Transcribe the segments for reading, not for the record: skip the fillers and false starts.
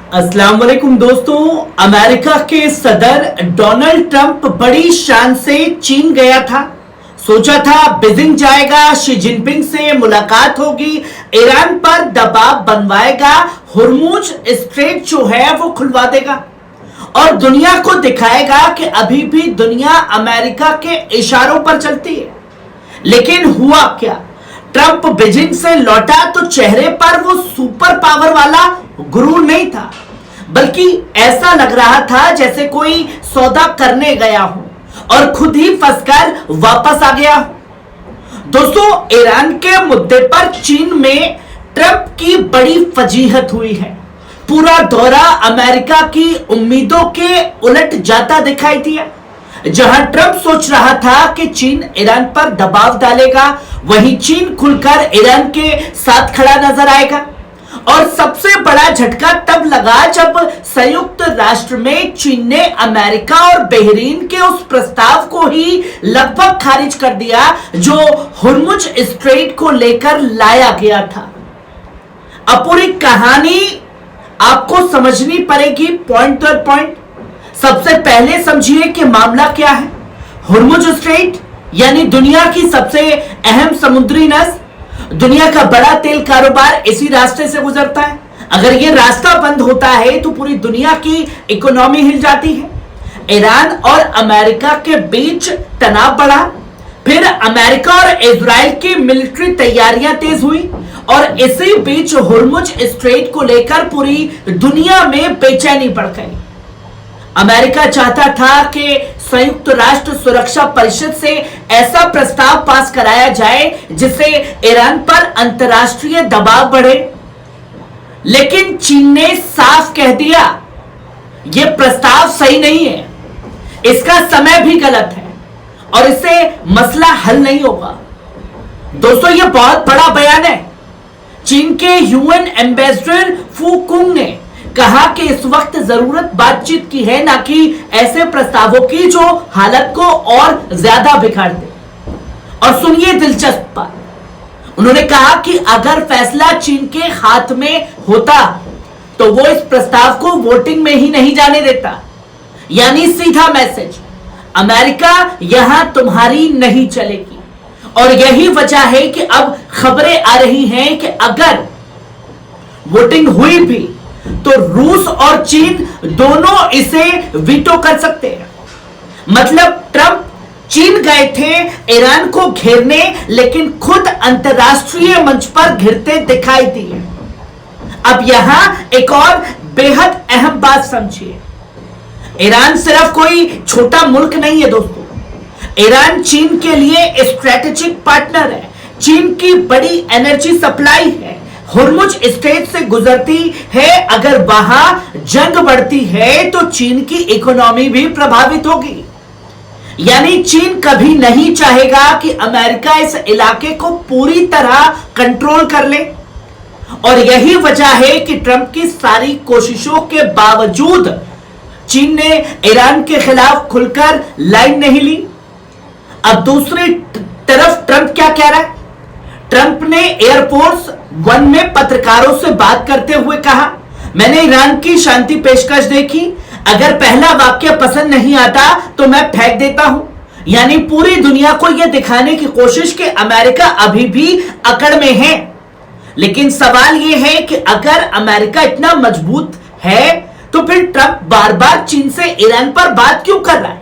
अस्सलाम वालेकुम दोस्तों। अमेरिका के सदर डोनाल्ड ट्रंप बड़ी शान से चीन गया था। सोचा था बीजिंग जाएगा, शी जिनपिंग से मुलाकात होगी, ईरान पर दबाव बनवाएगा, हुर्मुज स्ट्रेट जो है वो खुलवा देगा और दुनिया को दिखाएगा कि अभी भी दुनिया अमेरिका के इशारों पर चलती है। लेकिन हुआ क्या? ट्रंप बीजिंग से लौटा तो चेहरे पर वो सुपर पावर वाला गुरूर नहीं था, बल्कि ऐसा लग रहा था जैसे कोई सौदा करने गया हो और खुद ही फंसकर वापस आ गया हो। दोस्तों, ईरान के मुद्दे पर चीन में ट्रंप की बड़ी फजीहत हुई है। पूरा दौरा अमेरिका की उम्मीदों के उलट जाता दिखाई दिया। जहां ट्रंप सोच रहा था कि चीन ईरान पर दबाव डालेगा, वहीं चीन खुलकर ईरान के साथ खड़ा नजर आएगा। और सबसे बड़ा झटका तब लगा जब संयुक्त राष्ट्र में चीन ने अमेरिका और बहरीन के उस प्रस्ताव को ही लगभग खारिज कर दिया जो हुर्मुज स्ट्रेट को लेकर लाया गया था। अब पूरी कहानी आपको समझनी पड़ेगी पॉइंट दर पॉइंट। सबसे पहले समझिए कि मामला क्या है। हुर्मुज स्ट्रेट यानी दुनिया की सबसे अहम समुद्री नस, दुनिया का बड़ा तेल कारोबार इसी रास्ते से गुजरता है। अगर यह रास्ता बंद होता है तो पूरी दुनिया की इकोनॉमी हिल जाती है। ईरान और अमेरिका के बीच तनाव बढ़ा, फिर अमेरिका और इजराइल की मिलिट्री तैयारियां तेज हुई और इसी बीच हुर्मुज स्ट्रेट को लेकर पूरी दुनिया में बेचैनी बढ़ गई। अमेरिका चाहता था कि संयुक्त राष्ट्र सुरक्षा परिषद से ऐसा प्रस्ताव पास कराया जाए जिससे ईरान पर अंतर्राष्ट्रीय दबाव बढ़े, लेकिन चीन ने साफ कह दिया यह प्रस्ताव सही नहीं है, इसका समय भी गलत है और इससे मसला हल नहीं होगा। दोस्तों, यह बहुत बड़ा बयान है। चीन के यूएन एम्बेसडर फू कुंग ने कहा कि इस वक्त जरूरत बातचीत की है, ना कि ऐसे प्रस्तावों की जो हालत को और ज्यादा बिगाड़ दे। और सुनिए दिलचस्प बात, उन्होंने कहा कि अगर फैसला चीन के हाथ में होता तो वो इस प्रस्ताव को वोटिंग में ही नहीं जाने देता। यानी सीधा मैसेज, अमेरिका यहां तुम्हारी नहीं चलेगी। और यही वजह है कि अब खबरें आ रही हैं कि अगर वोटिंग हुई भी तो रूस और चीन दोनों इसे वीटो कर सकते हैं। मतलब ट्रंप चीन गए थे ईरान को घेरने, लेकिन खुद अंतरराष्ट्रीय मंच पर घिरते दिखाई दिए। अब यहां एक और बेहद अहम बात समझिए। ईरान सिर्फ कोई छोटा मुल्क नहीं है दोस्तों। ईरान चीन के लिए स्ट्रेटेजिक पार्टनर है, चीन की बड़ी एनर्जी सप्लाई है, हुर्मुज स्ट्रेट से गुजरती है। अगर वहां जंग बढ़ती है तो चीन की इकोनॉमी भी प्रभावित होगी। यानी चीन कभी नहीं चाहेगा कि अमेरिका इस इलाके को पूरी तरह कंट्रोल कर ले। और यही वजह है कि ट्रंप की सारी कोशिशों के बावजूद चीन ने ईरान के खिलाफ खुलकर लाइन नहीं ली। अब दूसरी तरफ ट्रंप क्या कह रहा है? ट्रंप ने एयरफोर्स वन में पत्रकारों से बात करते हुए कहा, मैंने ईरान की शांति पेशकश देखी, अगर पहला वाक्य पसंद नहीं आता तो मैं फेंक देता हूं। यानी पूरी दुनिया को यह दिखाने की कोशिश कि अमेरिका अभी भी अकड़ में है। लेकिन सवाल यह है कि अगर अमेरिका इतना मजबूत है तो फिर ट्रंप बार बार चीन से ईरान पर बात क्यों कर रहा है?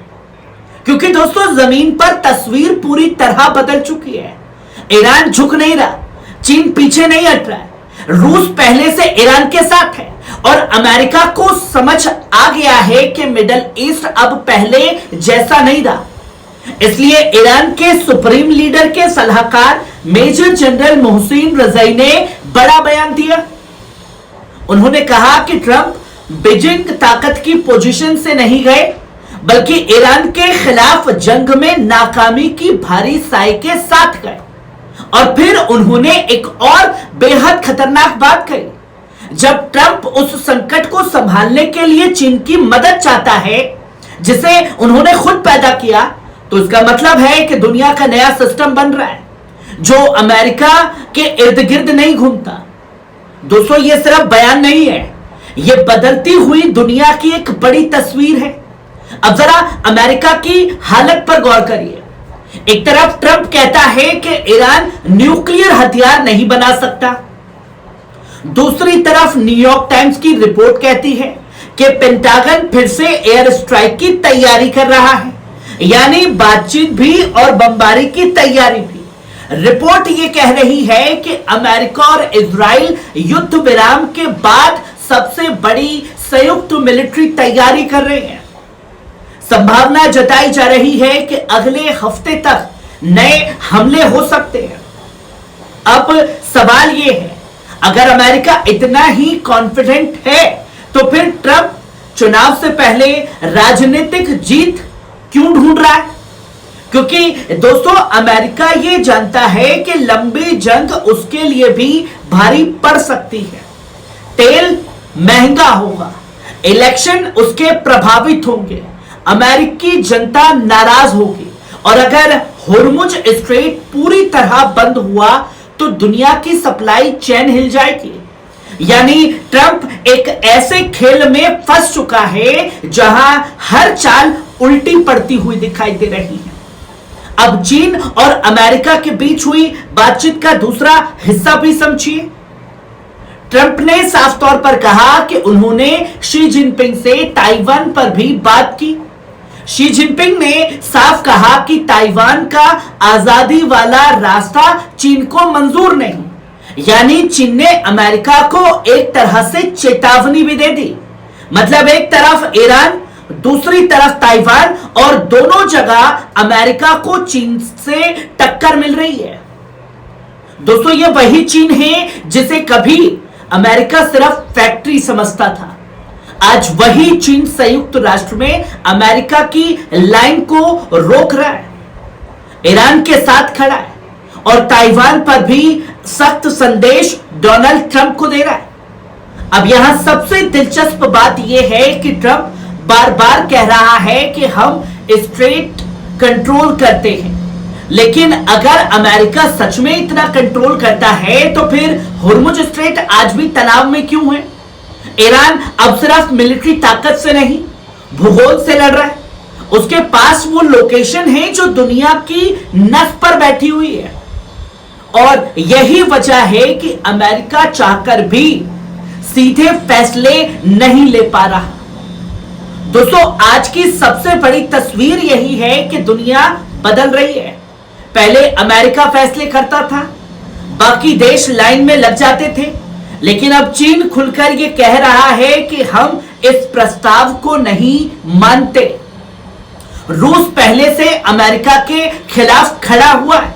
क्योंकि दोस्तों, जमीन पर तस्वीर पूरी तरह बदल चुकी है। ईरान झुक नहीं रहा, चीन पीछे नहीं हट रहा है, रूस पहले से ईरान के साथ है और अमेरिका को समझ आ गया है कि मिडिल ईस्ट अब पहले जैसा नहीं रहा। इसलिए ईरान के सुप्रीम लीडर के सलाहकार मेजर जनरल मोहसिन रजाई ने बड़ा बयान दिया। उन्होंने कहा कि ट्रंप बीजिंग ताकत की पोजीशन से नहीं गए, बल्कि ईरान के खिलाफ जंग में नाकामी की भारी साई के साथ गए। और फिर उन्होंने एक और बेहद खतरनाक बात कही। जब ट्रंप उस संकट को संभालने के लिए चीन की मदद चाहता है जिसे उन्होंने खुद पैदा किया, तो इसका मतलब है कि दुनिया का नया सिस्टम बन रहा है जो अमेरिका के इर्द गिर्द नहीं घूमता। दोस्तों, यह सिर्फ बयान नहीं है, यह बदलती हुई दुनिया की एक बड़ी तस्वीर है। अब जरा अमेरिका की हालत पर गौर करिए। एक तरफ ट्रंप कहता है कि ईरान न्यूक्लियर हथियार नहीं बना सकता, दूसरी तरफ न्यूयॉर्क टाइम्स की रिपोर्ट कहती है कि पेंटागन फिर से एयर स्ट्राइक की तैयारी कर रहा है, यानी बातचीत भी और बमबारी की तैयारी भी। रिपोर्ट यह कह रही है कि अमेरिका और इजराइल युद्ध विराम के बाद सबसे बड़ी संयुक्त मिलिट्री तैयारी कर रहे हैं। संभावना जताई जा रही है कि अगले हफ्ते तक नए हमले हो सकते हैं। अब सवाल यह है, अगर अमेरिका इतना ही कॉन्फिडेंट है तो फिर ट्रंप चुनाव से पहले राजनीतिक जीत क्यों ढूंढ रहा है? क्योंकि दोस्तों अमेरिका यह जानता है कि लंबी जंग उसके लिए भी भारी पड़ सकती है। तेल महंगा होगा, इलेक्शन उसके प्रभावित होंगे, अमेरिकी जनता नाराज होगी और अगर होर्मुज स्ट्रेट पूरी तरह बंद हुआ तो दुनिया की सप्लाई चेन हिल जाएगी। यानी ट्रंप एक ऐसे खेल में फंस चुका है जहां हर चाल उल्टी पड़ती हुई दिखाई दे रही है। अब चीन और अमेरिका के बीच हुई बातचीत का दूसरा हिस्सा भी समझिए। ट्रंप ने साफ तौर पर कहा कि उन्होंने शी जिनपिंग से ताइवान पर भी बात की। शी जिनपिंग ने साफ कहा कि ताइवान का आजादी वाला रास्ता चीन को मंजूर नहीं, यानी चीन ने अमेरिका को एक तरह से चेतावनी भी दे दी। मतलब एक तरफ ईरान, दूसरी तरफ ताइवान और दोनों जगह अमेरिका को चीन से टक्कर मिल रही है। दोस्तों ये वही चीन है जिसे कभी अमेरिका सिर्फ फैक्ट्री समझता था। आज वही चीन संयुक्त राष्ट्र में अमेरिका की लाइन को रोक रहा है, ईरान के साथ खड़ा है और ताइवान पर भी सख्त संदेश डोनाल्ड ट्रंप को दे रहा है। अब यहां सबसे दिलचस्प बात यह है कि ट्रंप बार बार कह रहा है कि हम स्ट्रेट कंट्रोल करते हैं, लेकिन अगर अमेरिका सच में इतना कंट्रोल करता है तो फिर होर्मुज स्ट्रेट आज भी तनाव में क्यों है? ईरान अब सिर्फ मिलिट्री ताकत से नहीं, भूगोल से लड़ रहा है। उसके पास वो लोकेशन है जो दुनिया की नस पर बैठी हुई है और यही वजह है कि अमेरिका चाहकर भी सीधे फैसले नहीं ले पा रहा। दोस्तों आज की सबसे बड़ी तस्वीर यही है कि दुनिया बदल रही है। पहले अमेरिका फैसले करता था, बाकी देश लाइन में लग जाते थे, लेकिन अब चीन खुलकर यह कह रहा है कि हम इस प्रस्ताव को नहीं मानते। रूस पहले से अमेरिका के खिलाफ खड़ा हुआ है,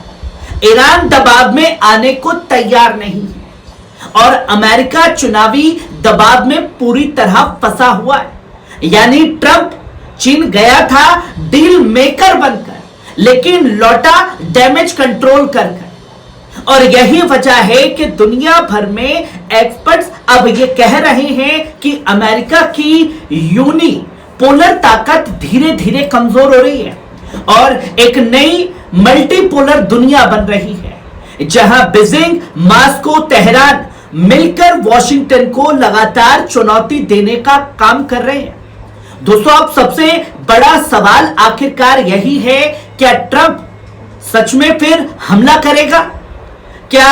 ईरान दबाव में आने को तैयार नहीं है और अमेरिका चुनावी दबाव में पूरी तरह फंसा हुआ है। यानी ट्रंप चीन गया था डील मेकर बनकर, लेकिन लौटा डैमेज कंट्रोल कर और यही वजह है कि दुनिया भर में एक्सपर्ट्स अब ये कह रहे हैं कि अमेरिका की यूनिपोलर ताकत धीरे धीरे कमजोर हो रही है और एक नई मल्टीपोलर दुनिया बन रही है जहां बीजिंग, मॉस्को, तेहरान मिलकर वॉशिंगटन को लगातार चुनौती देने का काम कर रहे हैं। दोस्तों अब सबसे बड़ा सवाल आखिरकार यही है, क्या ट्रंप सच में फिर हमला करेगा? क्या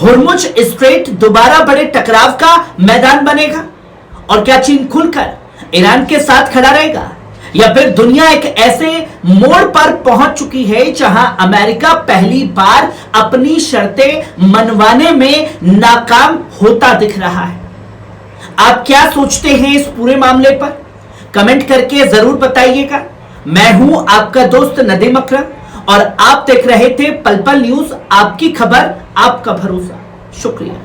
होर्मुज स्ट्रेट दोबारा बड़े टकराव का मैदान बनेगा? और क्या चीन खुलकर ईरान के साथ खड़ा रहेगा? या फिर दुनिया एक ऐसे मोड़ पर पहुंच चुकी है जहां अमेरिका पहली बार अपनी शर्तें मनवाने में नाकाम होता दिख रहा है? आप क्या सोचते हैं इस पूरे मामले पर? कमेंट करके जरूर बताइएगा। मैं हूं आपका दोस्त नदीम अकरम और आप देख रहे थे पल पल न्यूज, आपकी खबर आपका भरोसा। शुक्रिया।